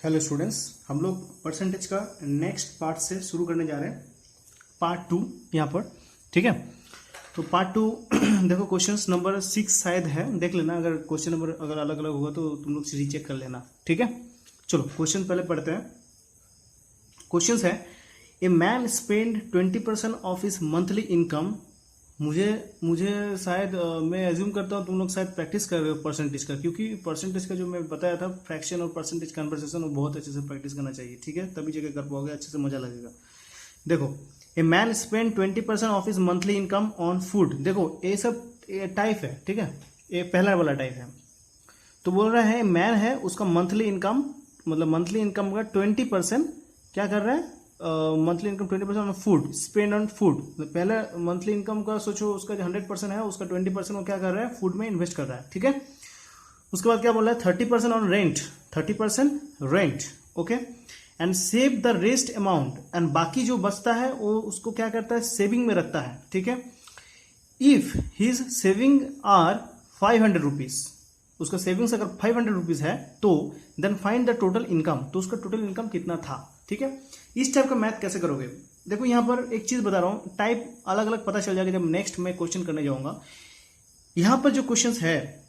Hello students, हम लोग percentage का नेक्स्ट पार्ट से शुरू करने जा रहे हैं। पार्ट 2 यहाँ पर, ठीक है। तो पार्ट 2 देखो क्वेश्चंस नंबर 6 शायद है, देख लेना। अगर क्वेश्चन नंबर अगर अलग अलग होगा तो तुम लोग रीचेक कर लेना, ठीक है। चलो क्वेश्चन पहले पढ़ते हैं। क्वेश्चंस है, a man spend 20% of his monthly income. मुझे शायद मैं एज्यूम करता हूँ तुम लोग शायद प्रैक्टिस कर रहे हो परसेंटेज का, क्योंकि परसेंटेज का जो मैं बताया था फ्रैक्शन और परसेंटेज कन्वर्सेशन वो बहुत अच्छे से प्रैक्टिस करना चाहिए, ठीक है। तभी जगह कर पाओगे, अच्छे से मजा लगेगा। देखो, a man spend 20% of his monthly income on food. देखो ये सब टाइप है, ठीक है। ये पहला वाला टाइप है। तो बोल रहा है मैन है, उसका मंथली इनकम मतलब मंथली इनकम का 20% क्या कर रहा है, monthly income 20% on food, spend on food. पहले मंथली इनकम का सोचो, उसका जो 100% है उसका 20% वो क्या कर रहा है, फूड में इन्वेस्ट कर रहा है, ठीक है। उसके बाद क्या बोल रहा है, 30% on rent, 30% rent, okay, and save the rest amount. And बाकी जो बचता है वो उसको क्या करता है, सेविंग में रखता है, ठीक है। If his saving are 500 rupees, उसका सेविंग्स अगर 500 रुपीज है तो then find the total income. तो उसका टोटल इनकम कितना था, ठीक है। इस टाइप का मैथ कैसे करोगे, देखो यहां पर एक चीज बता रहा हूं, टाइप अलग अलग पता चल जाएगा जब नेक्स्ट मैं क्वेश्चन करने जाऊंगा। यहां पर जो क्वेश्चन है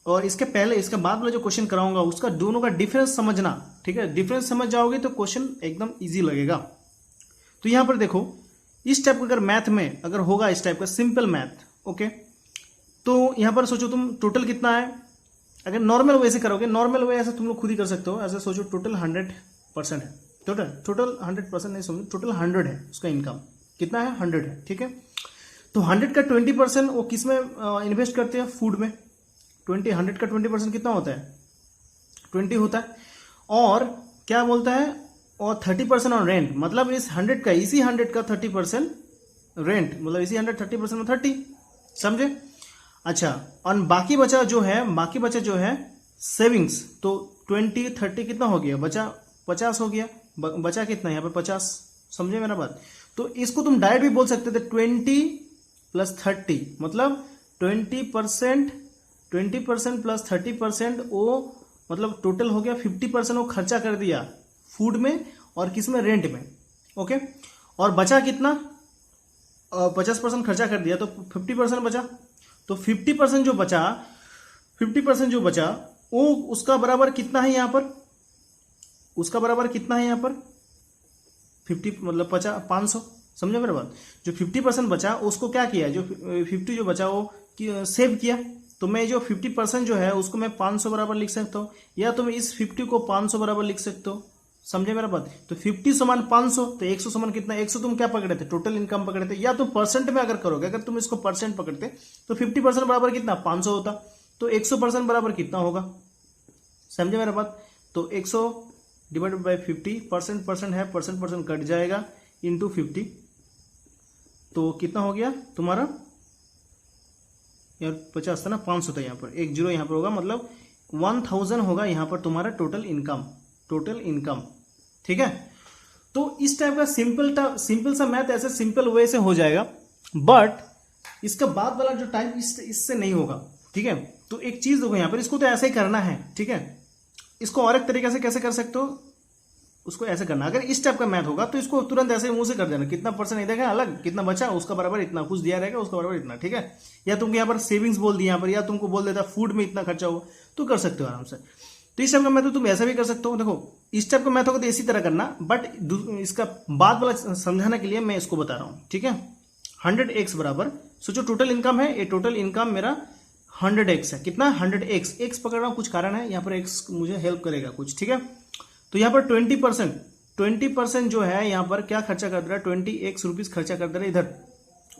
और इसके पहले इसके बाद वाला जो क्वेश्चन कराऊंगा उसका दोनों का डिफरेंस समझना, ठीक है। डिफरेंस समझ जाओगे तो क्वेश्चन एकदम इजी लगेगा। तो यहां पर देखो, इस टाइप का अगर मैथ में अगर होगा इस टाइप का सिंपल मैथ, ओके, तो यहां पर सोचो तुम टोटल कितना है। अगर नॉर्मल वे से करोगे, नॉर्मल वे ऐसे तुम लोग खुद ही कर सकते हो। ऐसे सोचो टोटल 100% है, टोटल 100% नहीं समझो, टोटल 100 है, उसका इनकम कितना है, 100 है, ठीक है। तो 100 का 20% वो किस में इन्वेस्ट करते हैं, फूड में। 100 का 20% कितना होता है, 20 होता है। और क्या बोलता है, और 30% ऑन रेंट, मतलब इस 100 का, इसी 100 का 30% रेंट, मतलब इसी 100 30% में 30, समझे। अच्छा, और बाकी बचा जो है सेविंग्स, तो 20 30 कितना हो गया, बचा 50 हो गया। बचा कितना यहाँ पर 50, समझे मेरा बात। तो इसको तुम डायरेक्ट भी बोल सकते थे 20 + 30, मतलब 20% प्लस 30% वो मतलब टोटल हो गया 50%। वो खर्चा कर दिया फूड में और किस में, रेंट में, ओके। और बचा कितना, 50% खर्चा कर दिया तो 50% बचा। तो 50% जो बचा वो उसका बराबर कितना है यहाँ पर, उसका बराबर कितना है यहाँ पर 50 मतलब 500, समझो मेरा बात। जो 50% बचा उसको क्या किया, जो 50 जो बचा वो सेव किया। तो मैं जो 50% जो है उसको मैं 500 बराबर लिख सकता हूँ, या तो मैं इस 50 को 500 बराबर लिख सकता हूँ, समझे मेरा बात। तो 50 समान 500, तो 100 समान कितना, 100 तुम क्या पकड़े थे, टोटल इनकम पकड़े थे। या तो परसेंट में अगर करोगे, अगर तुम इसको परसेंट पकड़ते तो 50% बराबर कितना, 500 होता। तो 100% बराबर कितना होगा, समझे मेरा बात। तो 100 डिवाइडेड बाई 50, परसेंट है, परसेंट कट जाएगा, इंटू 50, तो कितना हो गया तुम्हारा, यार 50 था ना, 500 था, यहाँ पर एक जीरो यहाँ पर होगा, मतलब 1000 होगा यहाँ पर तुम्हारा टोटल इनकम, ठीक है। तो इस टाइप का सिंपल सा मैथ ऐसे सिंपल वे से हो जाएगा, बट इसका बाद वाला जो टाइप इससे नहीं होगा, ठीक है। तो एक चीज देखो यहाँ पर, इसको तो ऐसे ही करना है, ठीक है। इसको और एक तरीके से कैसे कर सकते हो, उसको ऐसे करना। अगर इस टाइप का मैथ होगा तो इसको तुरंत ऐसे मुंह से कर देना, कितना परसेंट नहीं देगा अलग, कितना बचा उसका बराबर इतना, कुछ दिया रहेगा उसका बराबर इतना, ठीक है। या तुमको यहाँ पर सेविंग्स बोल दिया यहाँ पर, या तुमको बोल देता फूड में इतना खर्चा हो, तो कर सकते हो आराम से। तो इस टाइप का मैथ तो तुम ऐसा भी कर सकते हो। देखो इस टाइप का मैथ होगा तो इसी तरह करना, बट इसका बाद वाला समझाने के लिए मैं इसको बता रहा हूँ, ठीक है। 100x बराबर, सोचो टोटल इनकम है, ये टोटल इनकम मेरा 100x है, कितना 100x, x पकड़ रहा हूँ, कुछ कारण है यहाँ पर, x मुझे हेल्प करेगा कुछ, ठीक है। तो यहाँ पर 20% जो है यहाँ पर क्या खर्चा कर दे रहा है, 20x रुपीज खर्चा कर दे रहा है इधर,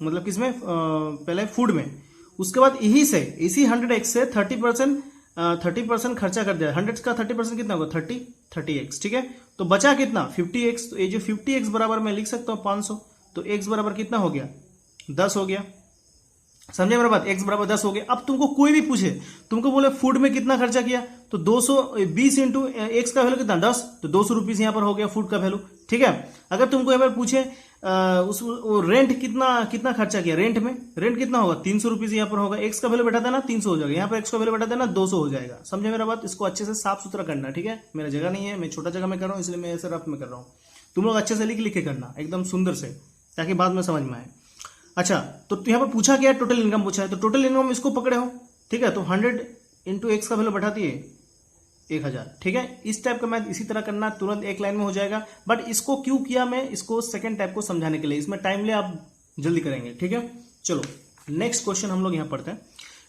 मतलब किसमें, पहले फूड में। उसके बाद इसी 100x से 30% खर्चा कर दिया। 100 का 30% कितना होगा, 30x, ठीक है। तो बचा कितना, 50x। तो ये जो 50x बराबर मैं लिख सकता हूँ 500, तो x बराबर कितना हो गया, 10 हो गया, समझे मेरा बात। x बराबर 10 हो गया। अब तुमको कोई भी पूछे, तुमको बोले फूड में कितना खर्चा किया, तो 220 इंटू x का वैल्यू कितना, 10, तो 200 रुपीज यहाँ पर हो गया फूड का वैल्यू, ठीक है। अगर तुमको यहाँ पर पूछे उस रेंट कितना खर्चा किया रेंट में, रेंट कितना होगा 300 रुपीज यहाँ पर होगा, एक्स का वैल्यू बैठा देना 300 हो जाएगा, यहाँ पर एक्स का वैल्यू बैठा देना 200 हो जाएगा। समझे मेरा बात, इसको अच्छे से साफ सुथरा करना, ठीक है। मेरा जगह नहीं है, मैं छोटा जगह में कर रहा हूँ, इसलिए मैं ऐसे रफ में कर रहा हूँ। तुम लोग अच्छे से लिख के करना एकदम सुंदर से, ताकि बाद में समझ में आए। अच्छा, तो यहाँ पर पूछा क्या है, टोटल इनकम पूछा है, तो टोटल इनकम इसको पकड़े हो, ठीक है। तो 100 इंटू एक्स का वैल्यू बैठा दिए 1000, ठीक है। इस टाइप का मैथ इसी तरह करना, तुरंत एक लाइन में हो जाएगा। बट इसको क्यों किया मैं, इसको सेकंड टाइप को समझाने के लिए, इसमें टाइम ले, आप जल्दी करेंगे, ठीक है। चलो नेक्स्ट क्वेश्चन हम लोग यहाँ पढ़ते हैं।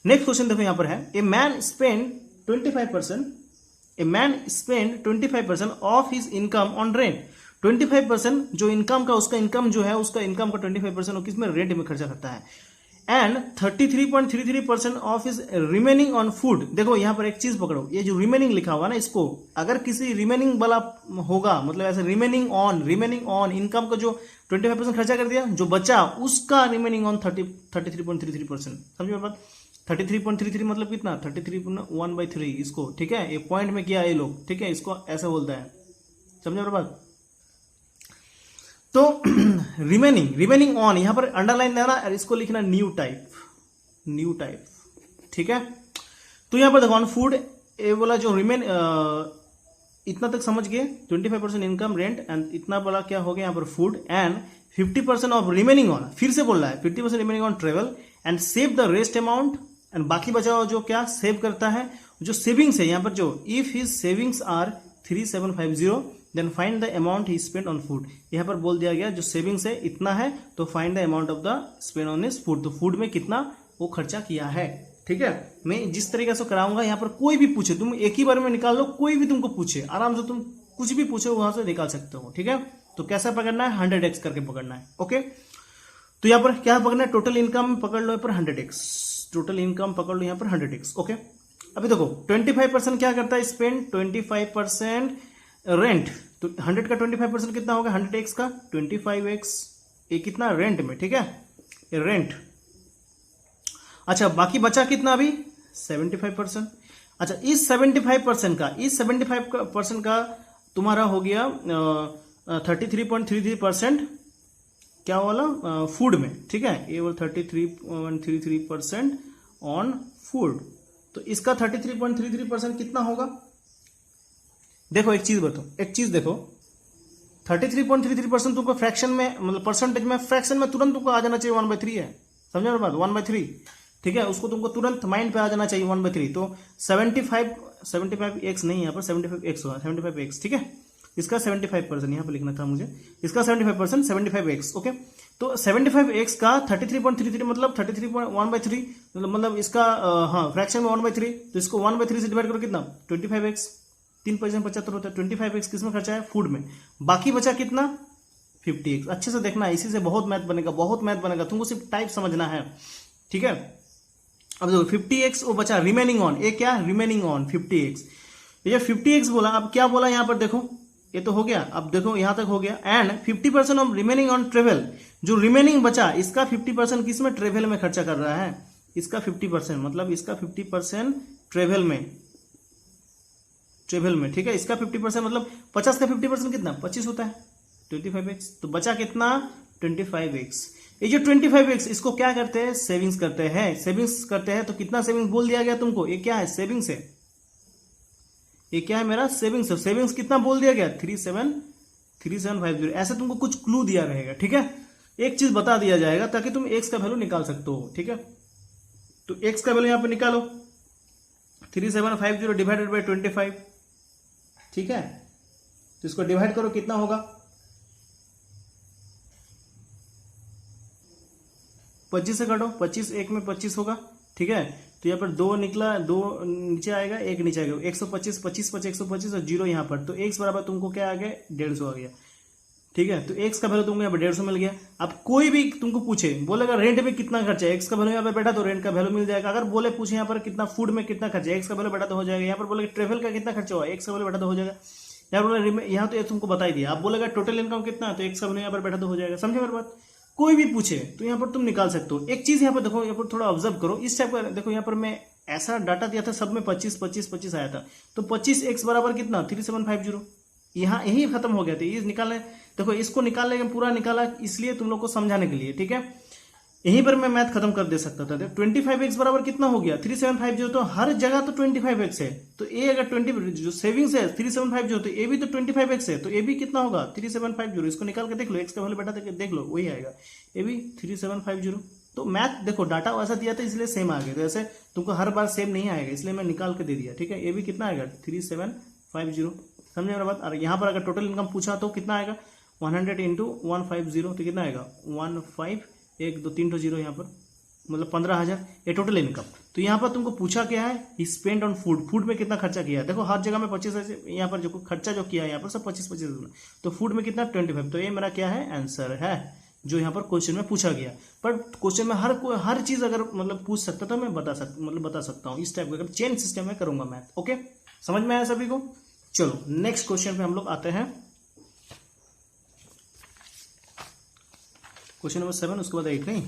नेक्स्ट क्वेश्चन देखो यहाँ पर है, a man spend 25% of his income on rent. 25% जो इनकम का, उसका इनकम जो है, उसका इनकम का 25% वो किसमें, रेंट में खर्चा करता है। And 33.33% of is remaining on food. देखो यहाँ पर एक चीज पकड़ो, ये जो रिमेनिंग लिखा हुआ ना, इसको अगर किसी रिमेनिंग वाला होगा, मतलब ऐसे रिमेनिंग ऑन इनकम का जो 25% खर्चा कर दिया, जो बचा उसका रिमेनिंग ऑन 33.33%। समझो बात, 33.33 मतलब कितना, 33.1/3 इसको, ठीक है। ये पॉइंट में किया ये लोग, ठीक है, इसको ऐसा बोलता है। समझो बात। तो रिमेनिंग ऑन, यहां पर अंडरलाइन देना और इसको लिखना न्यू टाइप, ठीक है। तो यहां पर देखो ऑन फूड, ये बोला जो रिमेन, इतना तक समझ गए, 25% इनकम रेंट, एंड इतना बोला क्या हो गया यहाँ पर food, and 50% of remaining on, फिर से बोल रहा है 50% remaining on travel, and save the rest amount, and बाकी बचा हुआ जो क्या सेव करता है, जो सेविंग्स है यहाँ पर, जो if his savings are 3750 then find the amount he spend on food. यहाँ पर बोल दिया गया जो सेविंग्स है इतना है, तो find the amount of the spend on his food, तो फूड में कितना वो खर्चा किया है, ठीक है। मैं जिस तरीके से कराऊंगा, यहाँ पर कोई भी पूछे, तुम एक ही बार में निकाल लो, कोई भी तुमको पूछे, आराम से तुम कुछ भी पूछे वहां से निकाल सकते हो, ठीक है। तो कैसा पकड़ना है, 100x करके पकड़ना है, ओके। तो यहाँ पर क्या पकड़ना है, टोटल इनकम पकड़ लो यहाँ पर 100x, टोटल इनकम पकड़ लो यहाँ पर 100x, ओके। अभी देखो 25% क्या करता है स्पेंड, 25% रेंट, तो 100 का 25% कितना होगा, 100x का 25x, ये कितना रेंट में, ठीक है, ये रेंट। अच्छा बाकी बचा कितना अभी 75%। अच्छा इस 75% का तुम्हारा हो गया 33.33% क्या वाला फूड में, ठीक है, ये वो 33.33% ऑन फूड। तो इसका 33.33% कितना होगा, देखो एक चीज देखो 33.33% तुमको फ्रैक्शन में, मतलब परसेंटेज में, फ्रैक्शन में तुरंत तुमको आ जाना चाहिए 1/3 है, समझे ना बात, 1/3, ठीक है। उसको तुमको तुरंत माइंड पे आ जाना चाहिए 1/3। तो 75x नहीं, यहाँ पर 75x होगा, 75x, ठीक है। इसका 75% यहाँ पे लिखना था मुझे, इसका 75% 75x, ओके। तो 75x का 33.33 मतलब 33.1/3, मतलब इसका हाँ फ्रैक्शन में 1/3, तो इसको 1/3 से डिवाइड करो कितना 25x, 3×75 होता है, 25x किसमें खर्चा है, फूड में। बाकी बचा कितना 50x। अच्छे से देखना, इसी से बहुत मैथ बनेगा, तुमको सिर्फ टाइप समझना है, ठीक है। अब देखो 50x वो बचा रिमेनिंग ऑन, ये क्या रिमेनिंग ऑन 50x, ये 50x बोला। अब क्या बोला यहाँ पर देखो, ये तो हो गया, अब देखो यहां तक हो गया। And 50% of remaining on travel, जो रिमेनिंग बचा इसका 50% किसमें, ट्रेवल में खर्चा कर रहा है, इसका 50%, मतलब इसका 50% ट्रेवल में, ठीक है। इसका 50% मतलब 50 का 50% कितना 25 होता है, 25x। तो बचा कितना 25x। ये जो 25x इसको क्या करते हैं, सेविंग्स करते हैं। तो कितना सेविंग्स बोल दिया गया तुमको, ये क्या है सेविंग्स है, ये क्या है मेरा सेविंग्स है। सेविंग्स कितना बोल दिया गया 3750, ऐसे तुमको कुछ क्लू दिया रहेगा, ठीक है। एक चीज बता दिया जाएगा ताकि तुम x का वैल्यू निकाल सकते हो, ठीक है। तो x का वैल्यू यहां पे निकालो 3750 डिवाइडेड बाय 25, ठीक है। तो इसको डिवाइड करो कितना होगा 25 से काटो, 25 एक में 25 होगा, ठीक है। तो यहाँ पर 2 निकला, 2 नीचे आएगा, 1 नीचे आएगा, 125, 25 125 और 0 यहाँ पर। तो x बराबर तुमको क्या आ गया 150 आ गया, ठीक है। तो x का वैल्यू तुमको यहाँ पर 150 मिल गया। अब कोई भी तुमको पूछे, बोलेगा रेंट में कितना खर्चा है, x का वैल्यू यहाँ पर बैठा तो रेंट का वैल्यू मिल जाएगा। अगर बोले पूछे यहाँ पर कितना फूड में कितना खर्चा है, x का वैल्यू बैठा तो हो जाएगा। यहाँ पर बोले ट्रेवल का कितना खर्चा हुआ, x का वैल्यू बैठा तो हो जाएगा। यहाँ बोले यहाँ तो तुमको बता ही दिया। आप बोलेगा टोटल इनकम कितना, तो x का वैल्यू यहाँ पर बैठा तो हो जाएगा। समझे मेरी बात, कोई भी पूछे तो यहाँ पर तुम निकाल सकते हो। एक चीज यहाँ पर देखो, यहाँ पर थोड़ा ऑब्जर्व करो, इस टाइप का देखो, यहाँ पर मैं ऐसा डाटा दिया था, सब में 25 25 25 आया था। तो 25x बराबर कितना 3750, यहाँ यही खत्म हो गया था। ये निकालने, देखो इसको निकालने में पूरा निकाला इसलिए तुम लोग को समझाने के लिए, ठीक है। यहीं पर मैं मैथ खत्म कर दे सकता था। 25x बराबर कितना हो गया 3750, तो हर जगह तो 25x है, तो ए अगर 20 जो सेविंग्स है 3750, तो ए भी तो 25x है, तो ए भी कितना होगा 3750। इसको निकाल के देख लो, एक्स का वैल्यू बैठा देख लो, वही आएगा ए भी 3750। तो मैथ देखो डाटा वैसा दिया था इसलिए सेम आ गया, तो ऐसे तुमको हर बार सेम नहीं आएगा इसलिए मैं निकाल के दे दिया, ठीक है। ए भी कितना आएगा 3750, समझे मेरा बात। और यहाँ पर अगर टोटल इनकम पूछा तो कितना आएगा 100 इंटू 150, तो कितना आएगा 15, 1 2 3 0 यहाँ पर, मतलब 15,000 ये टोटल इनकम। तो यहाँ पर तुमको पूछा क्या है, स्पेंड ऑन फूड, फूड में कितना खर्चा किया है। देखो हर जगह में 25, यहाँ पर जो खर्चा जो किया है यहाँ पर सब 25, तो फूड में कितना 25। तो ये मेरा क्या है आंसर है जो यहाँ पर क्वेश्चन में पूछा गया। पर क्वेश्चन में हर चीज अगर मतलब पूछ सकता तो मैं बता सकता हूँ। इस टाइप का अगर चेन सिस्टम में करूंगा मैथ। ओके, समझ में आया सभी को। चलो नेक्स्ट क्वेश्चन पे हम लोग आते हैं, क्वेश्चन नंबर 7, उसके बाद 8 नहीं।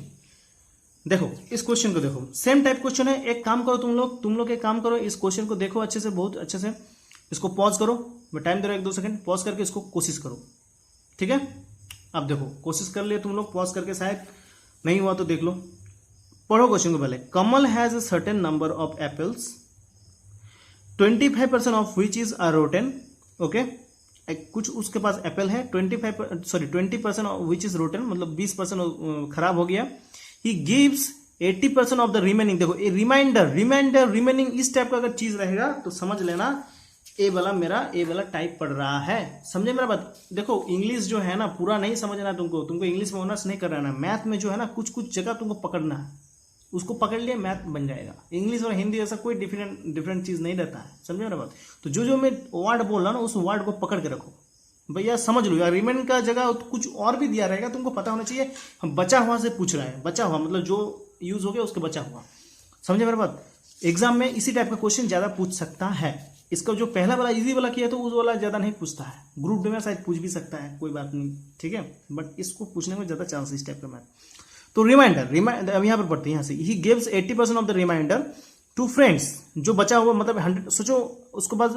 देखो इस क्वेश्चन को देखो, सेम टाइप क्वेश्चन है। एक काम करो तुम लोग एक काम करो, इस क्वेश्चन को देखो अच्छे से, बहुत अच्छे से। इसको पॉज करो, मैं टाइम दे रहा हूं 1-2 सेकंड, पॉज करके इसको कोशिश करो, ठीक है। अब देखो कोशिश कर लिए तुम लोग, पॉज करके, शायद नहीं हुआ तो देख लो। पढ़ो क्वेश्चन को पहले। Kamal has a certain number of apples 25% of which is are rotten. Okay, कुछ उसके पास एप्पल है 20% ऑफ विच इज रोटेन, मतलब 20% खराब हो गया। ही गिव्स 80% ऑफ द रिमेनिंग। देखो ये रिमेनिंग इस टाइप का अगर चीज रहेगा तो समझ लेना ए वाला टाइप पढ़ रहा है, समझे मेरा बात। देखो इंग्लिश जो है ना पूरा नहीं समझना तुमको इंग्लिश में ऑनर्स नहीं करना है। मैथ में जो है ना कुछ जगह तुमको पकड़ना है, उसको पकड़ लिए मैथ बन जाएगा। इंग्लिश और हिंदी ऐसा कोई डिफरेंट चीज नहीं रहता है, समझे मेरा बात। तो जो मैं वर्ड बोल रहा हूँ ना उस वर्ड को पकड़ के रखो भैया, समझ लो यार। रिमेनिंग का जगह कुछ और भी दिया रहेगा, तुमको पता होना चाहिए। हम बचा हुआ से पूछ रहे हैं, बचा हुआ मतलब जो यूज हो गया उसके बचा हुआ, समझे मेरा बात। एग्जाम में इसी टाइप का क्वेश्चन ज्यादा पूछ सकता है। इसका जो पहला वाला इजी वाला किया तो उस वाला ज्यादा नहीं पूछता है। ग्रुप डी में शायद पूछ भी सकता है, कोई बात नहीं, ठीक है। बट इसको पूछने में ज्यादा चांस इस टाइप का मैथ। तो रिमाइंडर अब यहाँ पर पढ़ते हैं, यहाँ से ही gives 80% of the remainder to friends. जो बचा हुआ मतलब 100, सोचो उसके बाद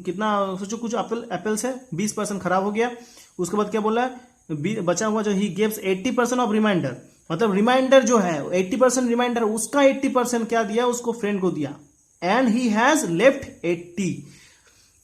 कितना, सोचो कुछ एप्पल्स है 20% खराब हो गया। उसके बाद क्या बोला है, बचा हुआ जो ही गिव्स 80% ऑफ रिमाइंडर, मतलब रिमाइंडर जो है 80% रिमाइंडर, उसका 80% क्या दिया, उसको फ्रेंड को दिया। And he has left 80,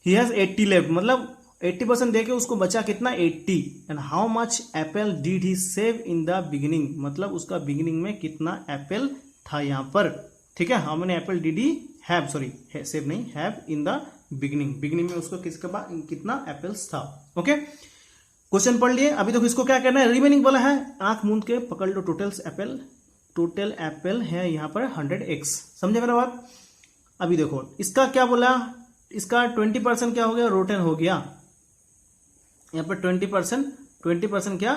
he has 80 left, मतलब 80% देके उसको बचा कितना 80। And how much Apple did he save in the beginning, मतलब उसका बिगिनिंग में कितना एप्पल था यहाँ पर, ठीक है। How many Apple did he have, sorry save नहीं, हैव इन द बिगिनिंग में उसको किसके बाद कितना एप्पल्स था। ओके, क्वेश्चन पढ़ लिए। अभी देखो इसको क्या करना है, रिमेनिंग वाला है, आंख मूंद के पकड़ लो। टोटल एप्पल है यहाँ पर 100x, समझे मेरा बात। अभी देखो इसका क्या बोला, इसका 20% क्या हो गया, रोटेन हो गया। यहाँ पर 20% क्या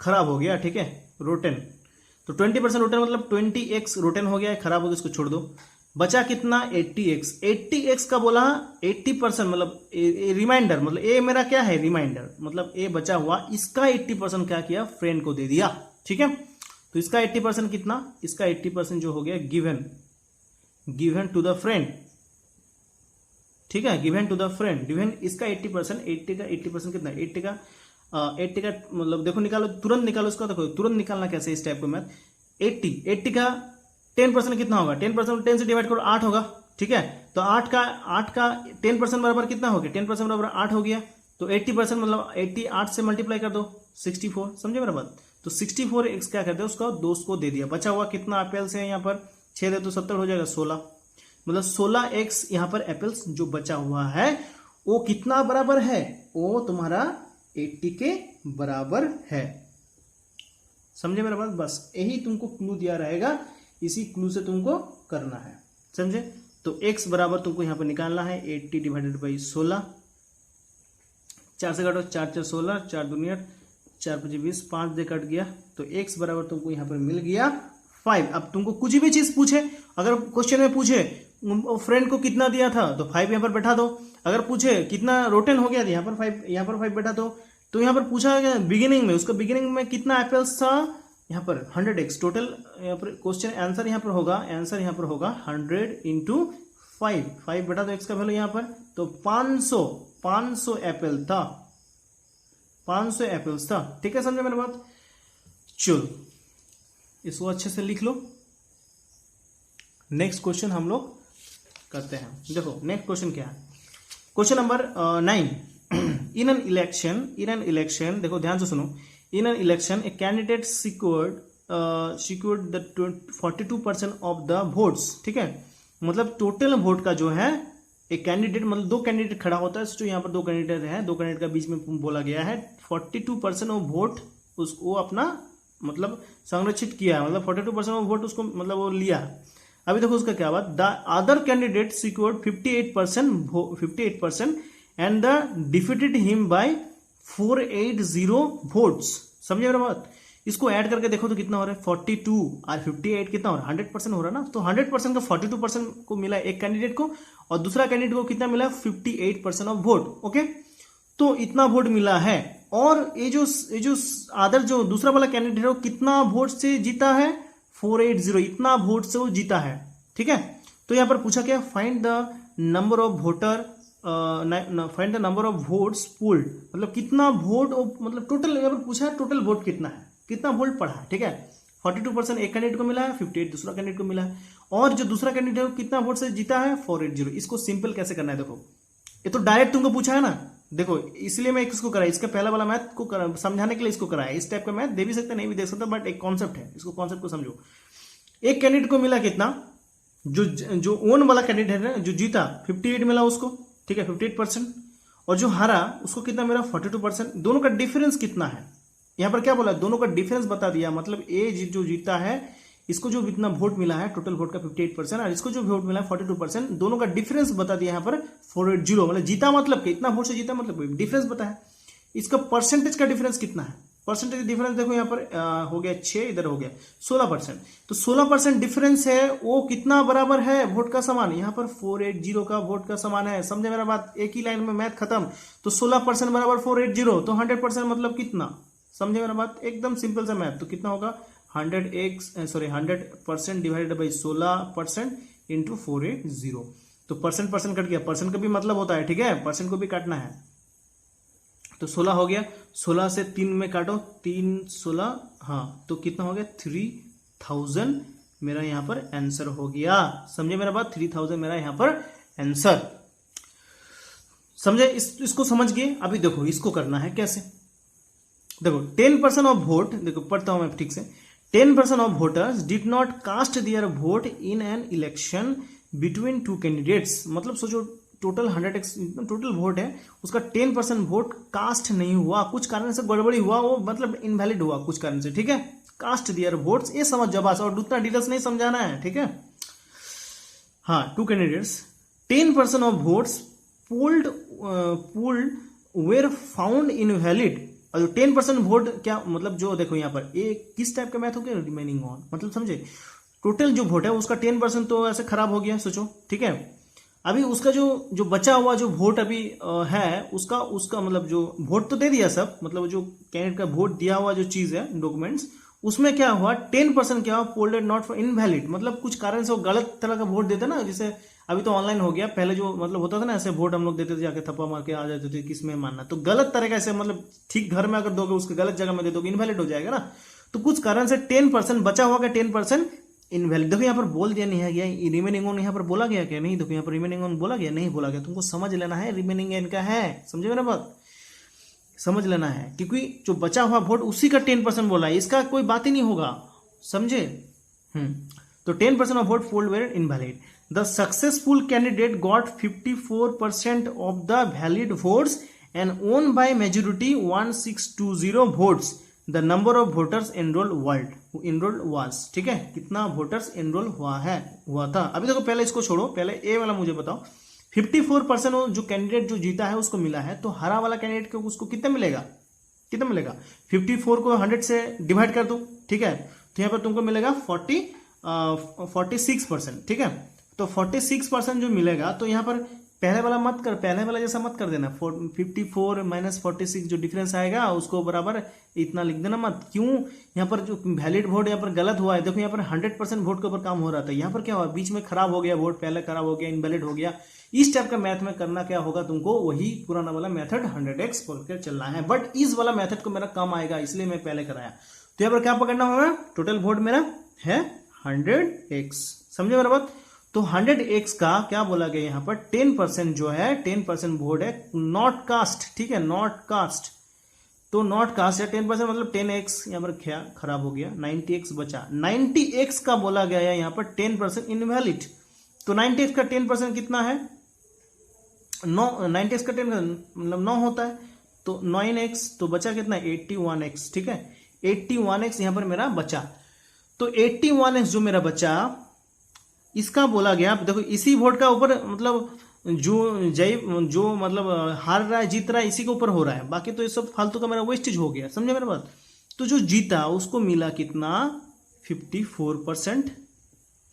खराब हो गया, ठीक है, रोटेन। तो 20% रोटेन मतलब 20x रोटेन हो गया है, खराब हो गया, इसको छोड़ दो। बचा कितना 80x का बोला 80%, मतलब रिमाइंडर, मतलब ए मेरा क्या है रिमाइंडर, मतलब ए बचा हुआ, इसका 80% क्या किया फ्रेंड को दे दिया, ठीक है। तो इसका 80% कितना, इसका 80% जो हो गया गिवन टू द फ्रेंड, ठीक है, given to the friend. Given इसका 80%, 80% कितना 80 का मतलब देखो निकालो, तुरंत निकालो इसका। देखो तुरंत निकालना कैसे इस टाइप को मैथ। 80 का 10% कितना होगा, 10% 10 से डिवाइड करो 8 होगा, ठीक है। तो 8 का 10% बराबर कितना हो गया, 10% बराबर 8 हो गया। तो 80% मतलब 80 8 से मल्टीप्लाई कर दो 64, समझे मेरा बात। तो 64x क्या करते हैं, उसका दोस्त को दे दिया। बचा हुआ कितना एप्पल्स है यहाँ पर 6 दे तो 70 हो जाएगा 16, मतलब 16x यहाँ पर एप्पल्स जो बचा हुआ है वो कितना बराबर है, वो तुम्हारा 80 के बराबर है, समझे मेरा बात। बस यही तुमको क्लू दिया रहेगा, इसी क्लू से तुमको करना है, समझे। तो x बराबर तुमको यहाँ पर निकालना है 80 डिवाइडेड बाई 16, 4 से काटो, 4 4 16, 4 दूनी 8, 4 5 20, 5 दे कट गया। तो x बराबर तुमको यहाँ पर मिल गया 5। अब तुमको कुछ भी चीज पूछे, अगर क्वेश्चन में पूछे फ्रेंड को कितना दिया था तो 5 यहाँ पर बैठा दो। अगर पूछे कितना रोटेन हो गया तो यहाँ पर 5 बैठा दो। तो यहाँ पर पूछा गया बिगिनिंग में, उसका बिगिनिंग में कितना एप्पल्स था, यहाँ पर 100x टोटल। यहाँ पर क्वेश्चन आंसर यहाँ पर होगा 100 इंटू 5 बटा दो एक्स का वैल्यू यहाँ पर, तो 500 एप्पल था, 500 एप्पल्स था। ठीक है, समझे मेरी बात? चलो इसको अच्छे से लिख लो। नेक्स्ट क्वेश्चन हम लोग करते हैं। देखो नेक्स्ट क्वेश्चन क्या है, question number 9। In an election, देखो ध्यान से सुनो। इन an election a candidate secured the 42% of the votes. ठीक है, मतलब टोटल वोट का जो है एक कैंडिडेट, मतलब दो कैंडिडेट खड़ा होता है, तो यहाँ पर दो कैंडिडेट हैं, दो कैंडिडेट का बीच में बोला गया है 42% ऑफ वोट उसको अपना मतलब संरक्षित किया, मतलब 42% ऑफ वोट उसको मतलब वो लिया। अभी देखो उसका क्या बात, the other candidate secured 58% and the defeated him by 480 votes. समझे मेरा बात? इसको ऐड करके देखो तो कितना हो रहा है, 42 और 58 कितना हो रहा है, 100% हो रहा है ना। तो 100% का 42% को मिला एक कैंडिडेट को, और दूसरा कैंडिडेट को कितना मिला, 58% ऑफ वोट। ओके, तो इतना वोट मिला है। और ये जो अदर जो दूसरा वाला कैंडिडेट है वो कितना वोट से जीता है, 480, इतना वोट से वो जीता है। ठीक है, तो यहां पर पूछा क्या, find the number of votes pulled, मतलब कितना वोट, मतलब टोटल यहां पर पूछा है टोटल वोट कितना है, कितना वोट पड़ा है। ठीक है, 42% एक कैंडिडेट को मिला है, 58 दूसरा कैंडिडेट को मिला है, और जो दूसरा कैंडिडेट है कितना वोट से जीता है, 480। इसको सिंपल कैसे करना है, देखो ये तो डायरेक्ट तुमको पूछा है ना। देखो इसलिए मैं इसको कराया, इसका पहला वाला मैथ को समझाने के लिए इसको कराया। इस टाइप का मैथ दे भी सकते नहीं भी दे सकता, बट एक कॉन्सेप्ट है, इसको कॉन्सेप्ट को समझो। एक कैंडिडेट को मिला कितना, जो ओन वाला कैंडिडेट है जो जीता 58 मिला उसको। ठीक है, 58%, और जो हारा उसको कितना मिला, 42%। दोनों का डिफरेंस कितना है, यहां पर क्या बोला, दोनों का डिफरेंस बता दिया। मतलब ए जो जीता है, इसको जो इतना वोट मिला है टोटल वोट का 58%, और इसको जो वोट मिला है 42%, दोनों का डिफरेंस बता दिया यहाँ पर 480। मतलब जीता मतलब कितना वोट से जीता, मतलब डिफरेंस बताया। इसका परसेंटेज का डिफरेंस कितना है, परसेंटेज डिफरेंस देखो यहाँ पर हो गया 6, इधर हो गया 16%। तो 16% डिफरेंस है, वो कितना बराबर है, वोट का समान। यहाँ पर 480 का वोट का समान है। समझे मेरा बात? एक ही लाइन में मैथ खत्म। तो 16% बराबर 480, तो 100% मतलब कितना, समझे मेरा बात? एकदम सिंपल सा मैथ। तो कितना होगा, 100% डिवाइडेड बाई 16% इंटू 480। तो परसेंट कट गया, परसेंट का भी मतलब होता है। ठीक है, परसेंट को भी काटना है। तो 16 हो गया, 16 से 3 में काटो, 3 16, हाँ, तो कितना हो गया, 3000 मेरा यहां पर आंसर हो गया। समझे मेरा बात? 3000 मेरा यहां पर आंसर। समझे? इसको समझ गए? अभी देखो इसको करना है कैसे। देखो 10% ऑफ वोट, देखो पढ़ता हूं मैं ठीक से। 10% of voters did not cast their vote in an election between two candidates. मतलब सोचो टोटल 100x टोटल वोट है, उसका 10% वोट कास्ट नहीं हुआ, कुछ कारण से गड़बड़ी हुआ, वो मतलब इनवैलिड हुआ कुछ कारण से। ठीक है, कास्ट दियर वोट्स, ये समझ जाओ बस, और उतना डिटेल्स नहीं समझाना है। ठीक है, हाँ, two candidates 10% of votes polled were found invalid. और जो 10% वोट क्या मतलब, जो देखो यहाँ पर ये किस टाइप का मैथ हो गया, रिमेनिंग ऑन, मतलब समझे टोटल जो वोट है उसका 10% तो ऐसे खराब हो गया, सोचो। ठीक है, अभी उसका जो बचा हुआ जो वोट अभी है उसका मतलब जो वोट तो दे दिया सब, मतलब जो कैंडिडेट का वोट दिया हुआ जो चीज है डॉक्यूमेंट्स, उसमें क्या हुआ, 10% क्या हुआ, पोल्डेड नॉट फॉर इनवैलिड। मतलब कुछ कारण से वो गलत तरह का वोट देते ना, जैसे अभी तो ऑनलाइन हो गया, पहले जो मतलब होता था ना ऐसे वोट हम लोग देते थे, जाके थप्पा मार के आ जाते थे किस में मानना। तो गलत तरीके से, मतलब ठीक घर में अगर दोगे उसके गलत जगह में दे दोगे, इनवैलिड हो जाएगा ना। तो कुछ कारण से 10% बचा हुआ का 10% इनवैलिड। देखो यहाँ पर बोल दिया नहीं है गया, रिमेनिंग ऑन यहाँ पर बोला गया क्या, नहीं। देखो यहाँ पर रिमेनिंग ऑन बोला गया, नहीं बोला गया, तुमको समझ लेना है रिमेनिंग ऑन का है। समझे मेरा बात? समझ लेना है, क्योंकि जो बचा हुआ वोट उसी का 10% बोला है, इसका कोई बात ही नहीं होगा। समझे? तो 10% of vote polled were invalid. The successful candidate got 54% of the valid votes and won by majority 1620 votes. The number of voters enrolled was. ठीक है, कितना वोटर्स एनरोल हुआ था। अभी देखो पहले इसको छोड़ो, पहले ए वाला मुझे बताओ। 54% जो कैंडिडेट जो जीता है उसको मिला है, तो हरा वाला कैंडिडेट को उसको कितना मिलेगा, 54 को 100 से डिवाइड कर दो। ठीक है, तो यहाँ पर तुमको मिलेगा 46%। ठीक है, तो 46% जो मिलेगा, तो यहाँ पर पहले वाला मत कर, पहले वाला जैसा मत कर देना। 54 माइनस 46 जो डिफरेंस आएगा उसको बराबर इतना लिख देना मत। क्यों? यहाँ पर जो वैलिड वोट यहाँ पर गलत हुआ है, देखो यहाँ पर 100% वोट के ऊपर काम हो रहा था, यहाँ पर क्या हुआ, बीच में खराब हो गया वोट, पहले खराब हो गया, इनवैलिड हो गया। इस टाइप का मैथ में करना क्या होगा तुमको, वही पुराना वाला मेथड 100x पकड़ चलना है। बट इस वाला मेथड को मेरा कम आएगा, इसलिए मैं पहले कराया। तो यहाँ पर क्या पकड़ना होगा, टोटल वोट मेरा है 100x, समझे मेरा बात। तो 100x का क्या बोला गया यहाँ पर, 10% जो है 10% वोट है नॉट कास्ट, ठीक है, नॉट कास्ट। तो नॉट कास्ट है 10% मतलब 10x, यहाँ पर क्या खराब हो गया, 90x बचा। 90x का बोला गया है यहाँ पर 10% इनवैलिड। तो 90x का 10% कितना है, 9, 90x का 10% मतलब 9 होता है, तो 9x, तो बचा कितना, 81x, ठीक है, 81x यहाँ पर मेरा बचा। तो 81x जो मेरा बचा, इसका बोला गया, देखो इसी वोट का ऊपर मतलब जो मतलब हार रहा है जीत रहा है इसी के ऊपर हो रहा है, बाकी तो ये सब फालतू का मेरा वेस्टेज हो गया, समझे मेरा बात। तो जो जीता उसको मिला कितना, 54%,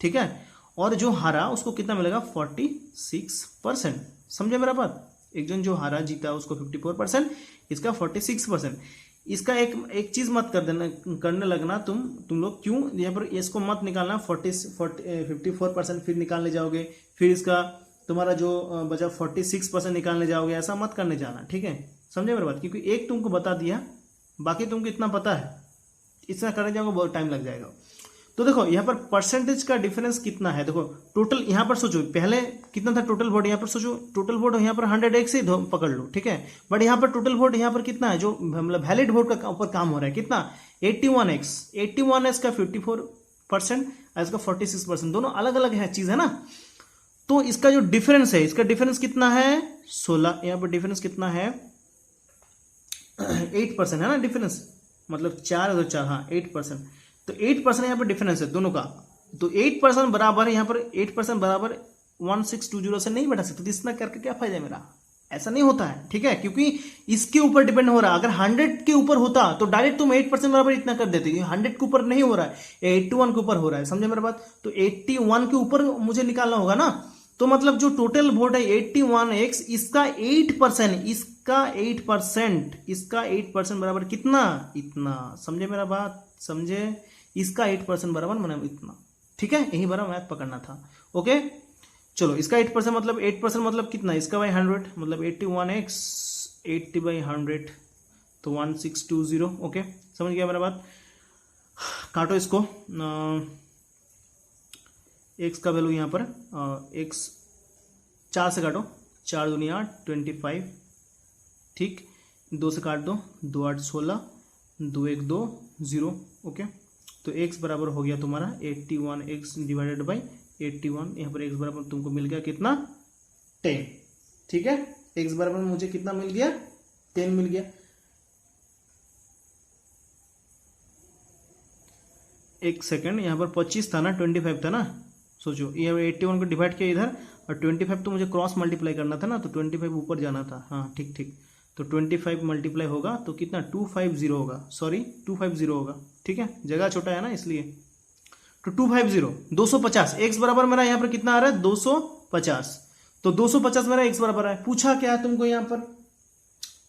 ठीक है, और जो हारा उसको कितना मिलेगा, 46%, समझे मेरा बात। एक जन जो हारा जीता उसको 54%, इसका 46%। इसका एक चीज मत कर देना, करने लगना तुम लोग, क्यों यहाँ पर इसको मत निकालना 54% फिर निकालने जाओगे, फिर इसका तुम्हारा जो बचा 46% निकालने जाओगे, ऐसा मत करने जाना, ठीक है, समझे मेरी बात। क्योंकि एक तुमको बता दिया, बाकी तुमको इतना पता है, इतना करने जाओगे बहुत टाइम लग जाएगा। तो देखो यहाँ पर परसेंटेज का डिफरेंस कितना है, देखो टोटल यहाँ पर सोचो, पहले कितना था टोटल वोट, यहाँ पर सोचो टोटल वोट यहाँ पर 100x से पकड़ लो, ठीक है, बट यहाँ पर टोटल वोट यहाँ पर कितना है, जो मतलब वैलिड वोट का ऊपर काम हो रहा है, कितना, 81x का 54% और इसका 46%, दोनों अलग अलग है चीज है ना। तो इसका जो डिफरेंस है, इसका डिफरेंस कितना है, 16, यहाँ पर डिफरेंस कितना है, 8% है ना डिफरेंस, मतलब 4 और 4, हाँ 8%। तो 8% यहाँ पर डिफरेंस है दोनों का। तो 8% बराबर यहाँ पर 8% बराबर 1620 से नहीं बढ़ा सकते, तो इतना करके क्या फायदा है मेरा, ऐसा नहीं होता है, ठीक है, क्योंकि इसके ऊपर डिपेंड हो रहा है। अगर 100 के ऊपर होता तो डायरेक्ट तुम 8% बराबर इतना कर देते, 100 के ऊपर नहीं हो रहा है, 81 के ऊपर हो रहा है, समझे मेरा बात। तो 81 के ऊपर मुझे निकालना होगा ना, तो मतलब जो टोटल वोट है 81x, इसका 8%, इसका 8% बराबर कितना, इतना, समझे मेरा बात, समझे, इसका 8% बराबर मैंने इतना, ठीक है, यही बराबर मैथ पकड़ना था। ओके चलो, इसका 8% मतलब 8% मतलब कितना, इसका बाई 100 मतलब 81x 80/100, तो 1620। ओके समझ गया मेरा बात। काटो इसको, x का वैल्यू यहाँ पर x 4 से काटो, 4 दूनी 8, 25, ठीक, 2 से काट दो, 2 8 16, 2 1 2 0। ओके तो x बराबर हो गया तुम्हारा 81x डिवाइडेड बाई 81, यहाँ पर x बराबर तुमको मिल गया कितना, 10, ठीक है, x बराबर मुझे कितना मिल गया, 10 मिल गया। एक सेकंड, यहाँ पर 25 था ना, 25 था ना, सोचो ये 81 को डिवाइड किया इधर, और 25 तो मुझे क्रॉस मल्टीप्लाई करना था ना, तो 25 ऊपर जाना था, हाँ ठीक ठीक, तो 25 मल्टीप्लाई होगा तो कितना 250 होगा, सॉरी 250 होगा, ठीक है, जगह छोटा है ना इसलिए। तो 250 250, x बराबर मेरा यहाँ पर कितना आ रहा है 250, तो 250 मेरा x बराबर है। पूछा क्या है तुमको यहाँ पर,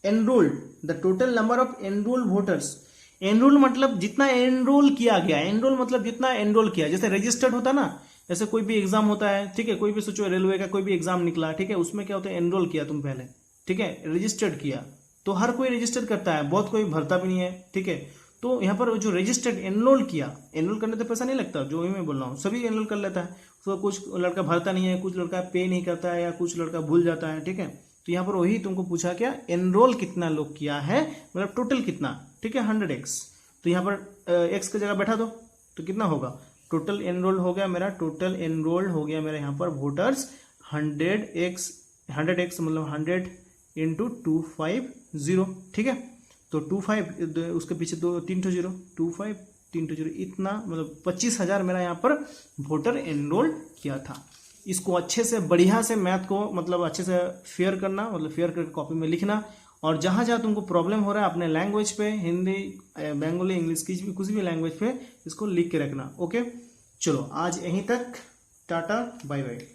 enrolled, the total number of enrolled voters. Enrol मतलब जितना एनरोल किया गया, एनरोल मतलब जितना एनरोल किया, जैसे रजिस्टर्ड होता है ना, जैसे कोई भी एग्जाम होता है, ठीक है, कोई भी सोचो रेलवे का कोई भी एग्जाम निकला, ठीक है, उसमें क्या होता है, एनरोल किया तुम पहले, ठीक है, रजिस्टर्ड किया, तो हर कोई रजिस्टर करता है, बहुत कोई भरता भी नहीं है, ठीक है। तो यहाँ पर जो रजिस्टर्ड एनरोल किया, एनरोल करने तो पैसा नहीं लगता, जो मैं बोल रहा हूँ सभी एनरोल कर लेता है, तो कुछ लड़का भरता नहीं है, कुछ लड़का पे नहीं करता है, या कुछ लड़का भूल जाता है, ठीक है। तो यहाँ पर वही तुमको पूछा क्या, एनरोल कितना लोग किया है, मतलब टोटल कितना, ठीक है 100x, तो यहाँ पर x की जगह बैठा दो, तो कितना होगा, टोटल एनरोल हो गया मेरा, टोटल एनरोल्ड हो गया मेरा यहाँ पर वोटर्स 100x मतलब 100 इंटू 250, ठीक है, तो 25 उसके पीछे 3 तो 0, 25 3 तो 0, इतना मतलब 25,000 मेरा यहाँ पर वोटर एनरोल किया था। इसको अच्छे से बढ़िया से मैथ को मतलब अच्छे से फेयर करना, मतलब फेयर करके कॉपी में लिखना, और जहाँ जहाँ तुमको प्रॉब्लम हो रहा है अपने लैंग्वेज पे, हिंदी बंगाली इंग्लिश कुछ भी लैंग्वेज पे इसको लिख के रखना। ओके चलो आज यहीं तक, टाटा बाय बाय।